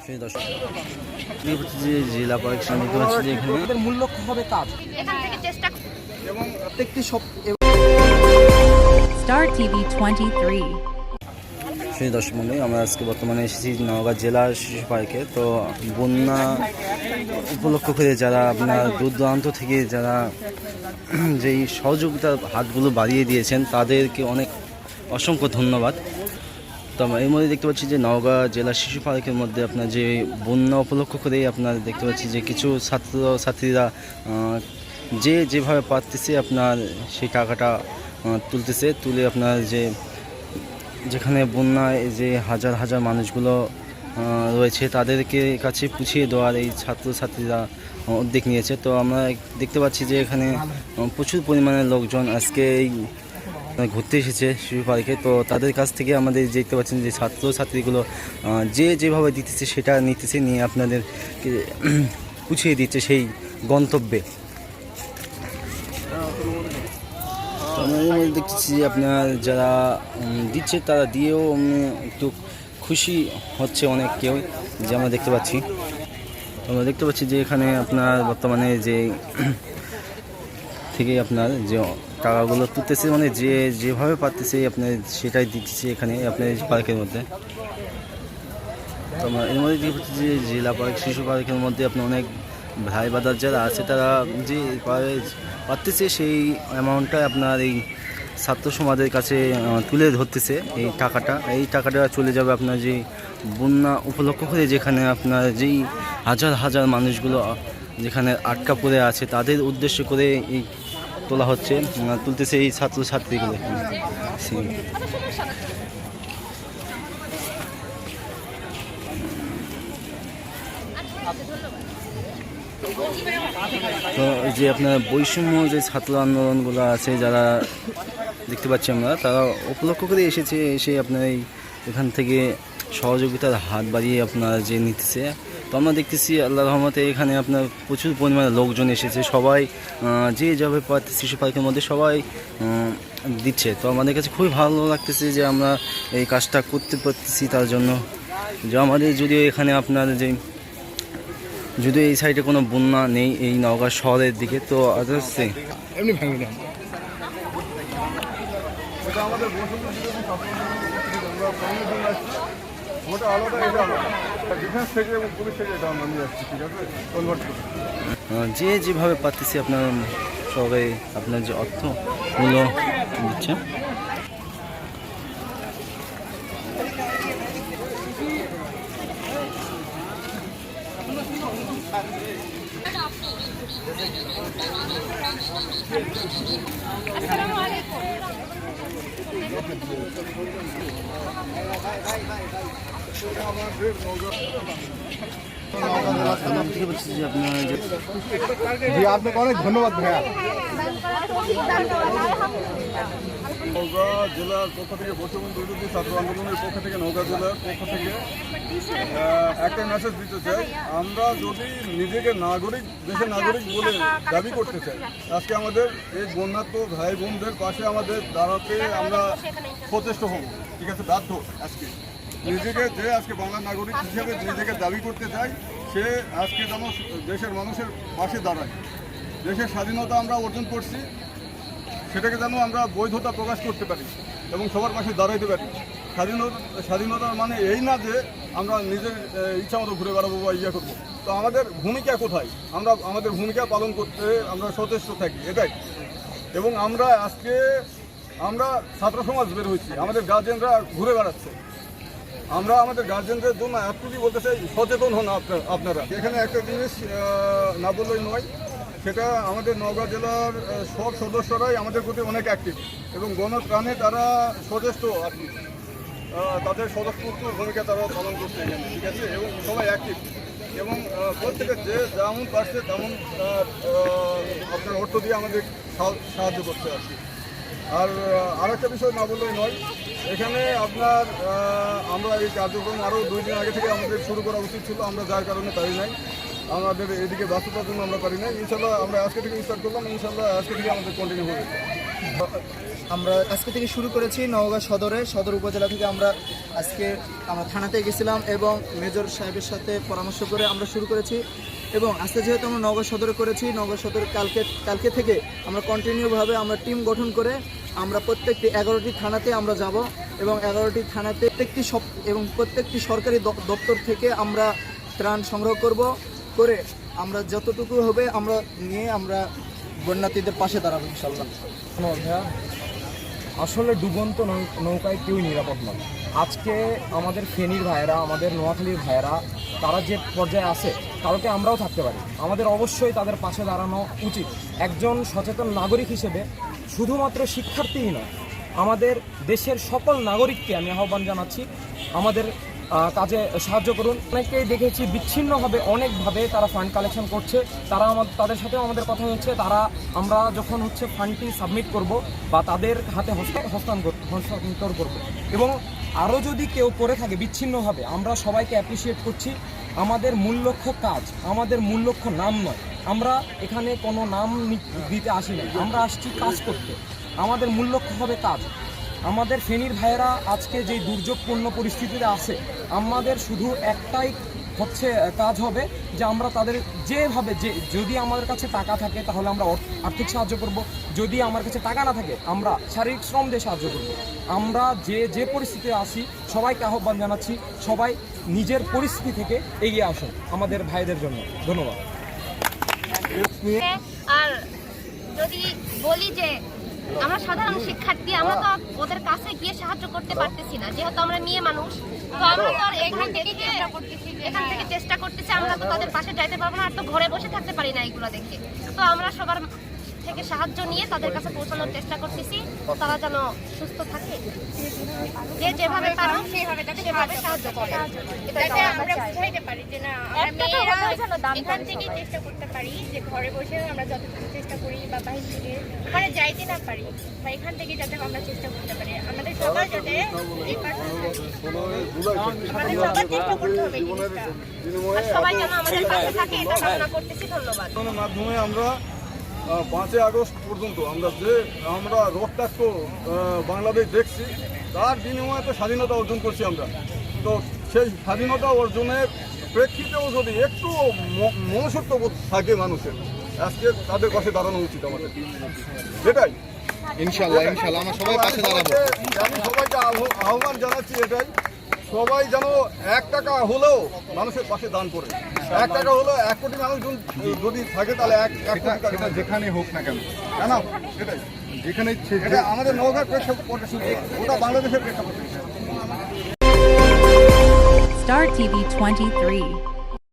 সেই দর্শক যে জেলা পার্ক সমিতি হচ্ছে যে এখানে মূল লক্ষ্য হবে কাজ এখান থেকে চেষ্টা এবং প্রত্যেকটি সব Star TV 23. সেই দর্শক মন্ডলী আমরা আজকে বর্তমানে এসেছি নওগাঁ জেলা শিশু পার্কে। তো বন্যা উপলক্ষ করে যারা আপনার দূর দূরান্ত থেকে যারা যেই সহযোগিতার হাতগুলো বাড়িয়ে দিয়েছেন তাদেরকে অনেক অসংখ্য ধন্যবাদ। তো আমরা এর মধ্যে দেখতে পাচ্ছি যে নওগাঁ জেলা শিশু পার্কের মধ্যে আপনার যে বন্যা উপলক্ষ করেই আপনার দেখতে পাচ্ছি যে কিছু ছাত্রীরা যে যেভাবে পারতেছে আপনার সেই টাকাটা তুলতেছে, তুলে আপনার যেখানে বন্যায় যে হাজার হাজার মানুষগুলো রয়েছে তাদেরকে কাছে পুছিয়ে দেওয়ার এই ছাত্রছাত্রীরা উদ্যোগ নিয়েছে। তো আমরা দেখতে পাচ্ছি যে এখানে প্রচুর পরিমাণে লোকজন আজকে এই ঘুরতে এসেছে শিশু পার্কে। তো তাদের কাছ থেকে আমাদের দেখতে পাচ্ছেন যে ছাত্রছাত্রীগুলো যে যেভাবে দিতেছে সেটা নিতেছে, নিয়ে আপনাদেরকে পুছিয়ে দিচ্ছে সেই গন্তব্যে। আমরা দেখতেছি যে আপনার যারা দিচ্ছে তারা দিয়েও একটু খুশি হচ্ছে অনেক কেউ, যে আমরা দেখতে পাচ্ছি। আমরা দেখতে পাচ্ছি যে এখানে আপনার বর্তমানে যে থেকে আপনার যে টাকাগুলো তুলতেছে, মানে যে যেভাবে পারতেছে আপনার সেটাই দিচ্ছে এখানে আপনার পার্কের মধ্যে। তো আমরা এর মধ্যে দেখতে পাচ্ছি যে জেলা পার্ক শিশু পার্কের মধ্যে আপনার অনেক ভাই বাদার যারা আছে তারা যে পারতেছে সেই অ্যামাউন্টটা আপনার এই ছাত্র সমাজের কাছে তুলে ধরতেছে। এই টাকাটা চলে যাবে আপনার যে বন্যা উপলক্ষ করে যেখানে আপনার যেই হাজার হাজার মানুষগুলো যেখানে আটকা পড়ে আছে তাদের উদ্দেশ্য করে এই তোলা হচ্ছে, তুলতেছে এই ছাত্রছাত্রীগুলো। তো যে আপনার বৈষম্য যে ছাত্র আন্দোলনগুলো আছে যারা দেখতে পাচ্ছি আমরা, তারা উপলক্ষ করে এসে আপনার এখান থেকে সহযোগিতার হাত বাড়িয়ে আপনার যে নিতেছে। তো আমরা দেখতেছি আল্লাহর রহমতে এখানে আপনার প্রচুর পরিমাণে লোকজন এসেছে, সবাই যে যাবে শিশু পার্কের মধ্যে সবাই দিচ্ছে। তো আমাদের কাছে খুবই ভালো লাগতেছে যে আমরা এই কাজটা করতে পারতেছি তার জন্য। যে আমাদের যদিও এখানে আপনার যদিও এই সাইডে কোনো বন্যা নেই এই নওগাঁ শহরের দিকে, তো আদার্সে যে যেভাবে পারতেছি আপনার সবাই আপনার যে অর্থগুলো দিচ্ছে। আপনাকে অনেক ধন্যবাদ ভাইয়া। নওগাঁ জেলার পক্ষ থেকে বৈষম্য বিরোধী ছাত্র আন্দোলনের পক্ষ থেকে নওগাঁ জেলার পক্ষ থেকে একটা মেসেজ দিতে চাই। আমরা যদি নিজেকে দেশের নাগরিক বলে দাবি করতে চাই, আজকে আমাদের এই বন্যার্ত ভাই বোনদের পাশে আমাদের দাঁড়াতে আমরা সচেষ্ট হব, ঠিক আছে? বাধ্য আজকে আজকে বাংলার নাগরিক হিসেবে নিজেকে দাবি করতে চাই, সে আজকে যেন দেশের মানুষের পাশে দাঁড়ায়। দেশের স্বাধীনতা আমরা অর্জন করছি, সেটাকে যেন আমরা বৈধতা প্রকাশ করতে পারি এবং সবার পাশে দাঁড়াইতে পারি। স্বাধীনতার মানে এই না যে আমরা নিজের ইচ্ছা মতো ঘুরে বেড়াবো বা ইয়ে করবো। তো আমাদের ভূমিকা কোথায়? আমাদের ভূমিকা পালন করতে আমরা সচেষ্ট থাকি, এটাই। এবং আমরা ছাত্র সমাজ বের হয়েছি, আমাদের গার্জেনরা ঘুরে বেড়াচ্ছে। আমরা আমাদের গার্জেনদের জন্য এতটুকুই বলতে চাই, সচেতন হন আপনারা। এখানে একটা জিনিস না বললেই নয়, সেটা আমাদের নওগাঁ জেলার সব সদস্যরাই আমাদের প্রতি অনেক অ্যাক্টিভ এবং গণত্রাণে তারা সচেষ্ট আর কি। তাদের স্বতঃস্ফূর্ত ভূমিকা তারা পালন করছে এখানে, ঠিক আছে? এবং সবাই অ্যাক্টিভ এবং প্রত্যেকের যে যেমন পারছে তেমন আপনার অর্থ দিয়ে আমাদের সাহায্য করছে আর কি। আর একটা বিষয় না বললেই নয়, এখানে আপনার আমরা এই কার্যক্রম আরও 2 দিন আগে থেকে আমাদের শুরু করা উচিত ছিল, আমরা যার কারণে পারি নাই। আমাদের এদিকে ব্যস্ততার জন্য আমরা পারি নাই। ইনশাল্লাহ আমরা আজকে থেকে স্টার্ট করলাম, ইনশাল্লাহ আজকে থেকে আমাদের কন্টিনিউ হবে। আমরা আজকে থেকে শুরু করেছি নওগাঁ সদর উপজেলা থেকে আমরা থানাতে গেছিলাম এবং মেজর সাহেবের সাথে পরামর্শ করে আমরা শুরু করেছি এবং আজকে যেহেতু আমরা নওগাঁ সদরে করেছি, নওগাঁ সদরে কালকে থেকে আমরা কন্টিনিউভাবে আমরা টিম গঠন করে আমরা প্রত্যেকটি 11টি থানাতে আমরা যাব এবং 11টি থানাতে প্রত্যেকটি সরকারি দপ্তর থেকে আমরা ত্রাণ সংগ্রহ করে আমরা যতটুকু হবে আমরা নিয়ে আমরা বন্যার্থীদের পাশে দাঁড়াবো ইনশাল্লাহ। আসলে ডুবন্ত নৌকায় কেউ নিরাপদ নয়। আজকে আমাদের ফেনীর ভাইয়েরা, আমাদের নোয়াখালীর ভাইয়েরা, তারা যে পর্যায়ে আছে কালকে আমরাও থাকতে পারি। আমাদের অবশ্যই তাদের পাশে দাঁড়ানো উচিত। একজন সচেতন নাগরিক হিসেবে শুধুমাত্র শিক্ষার্থীই নয়, আমাদের দেশের সকল নাগরিককে আমি আহ্বান জানাচ্ছি আমাদের কাজে সাহায্য করুন। অনেকেই দেখেছি বিচ্ছিন্নভাবে অনেকভাবে তারা ফান্ড কালেকশন করছে, তাদের সাথেও আমাদের কথা হচ্ছে আমরা যখন ফান্ডটি সাবমিট করব বা তাদের হাতে হস্তান্তর করব এবং আরও যদি কেউ করে থাকে বিচ্ছিন্নভাবে, আমরা সবাইকে অ্যাপ্রিসিয়েট করছি। আমাদের মূল লক্ষ্য কাজ, আমাদের মূল লক্ষ্য নাম নয়। আমরা এখানে কোনো নাম দিতে আসি না, আমরা আসছি কাজ করতে। আমাদের মূল লক্ষ্য হবে কাজ। আমাদের ফেনীর ভাইয়েরা আজকে যে দুর্যোগপূর্ণ পরিস্থিতিতে আছে, আমাদের শুধু একটাই কাজ হবে যে আমরা তাদের যেভাবে যদি আমাদের কাছে টাকা থাকে তাহলে আমরা আর্থিক সাহায্য করব, যদি আমার কাছে টাকা না থাকে আমরা শারীরিক শ্রম দিয়ে সাহায্য করব। আমরা যে পরিস্থিতিতে আছি সবাইকে আহ্বান জানাচ্ছি, সবাই নিজের পরিস্থিতি থেকে এগিয়ে আসুন আমাদের ভাইদের জন্য। ধন্যবাদ। আর যদি বলি যে আমরা সাধারণ শিক্ষার্থী, আমরা তো ওদের কাছে গিয়ে সাহায্য করতে পারতেছি না, যেহেতু আমরা মেয়ে মানুষ। তো আমরা তো এখান থেকে চেষ্টা করতেছি, আমরা তো তাদের পাশে যাইতে পারবো না, আর তো ঘরে বসে থাকতে পারি না এগুলো দেখে। তো আমরা সবার থেকে সাহায্য নিয়ে তাদের কাছে পৌঁছানোর চেষ্টা করতেছি, তারা যেন সুস্থ থাকে, যে যেভাবে পারো সেভাবে সাহায্য করে, যাতে আমরা বুঝাইতে পারি যে না আমরা মেয়েরা এখান থেকে চেষ্টা করতে পারি, যে ঘরে বসে আমরা যতটুকু চেষ্টা করি বা বাইরে থেকে মানে যাইতে না পারি বা এখান থেকে যাতে আমরা চেষ্টা করতে পারি, আমাদের সবার যাতে আমাদের সবার চেষ্টা করতে হবে আর সবাই যেন আমাদের পাশে থাকে, এটা কামনা করতেছি। ধন্যবাদ। মাধ্যমে আমরা 5 আগস্ট পর্যন্ত আমরা রক্তাক্ত বাংলাদেশ দেখছি, তার বিনিময়ে তো স্বাধীনতা অর্জন করছি আমরা। তো সেই স্বাধীনতা অর্জনের প্রেক্ষিতেও যদি একটু মনুষ্যত্ববোধ থাকে মানুষের, আজকে তাদের পাশে দাঁড়ানো উচিত আমাদের। এটাই ইনশাল্লাহ আমরা সবাই পাশে দাঁড়াবো। আমি সবাইকে আহ্বান জানাচ্ছি এটাই, সবাই যেন 1 টাকা হলেও মানুষের পাশে দান করে। 1 টাকা হলেও 1 কোটি মানুষ যদি থাকে তাহলে 1 কোটি টাকা যেখানে হোক না কেন, এটাই যেখানে এটা আমাদের নওগাঁর প্রেক্ষাপটে শুধু, ওটা বাংলাদেশের প্রেক্ষাপটে। Star TV 23.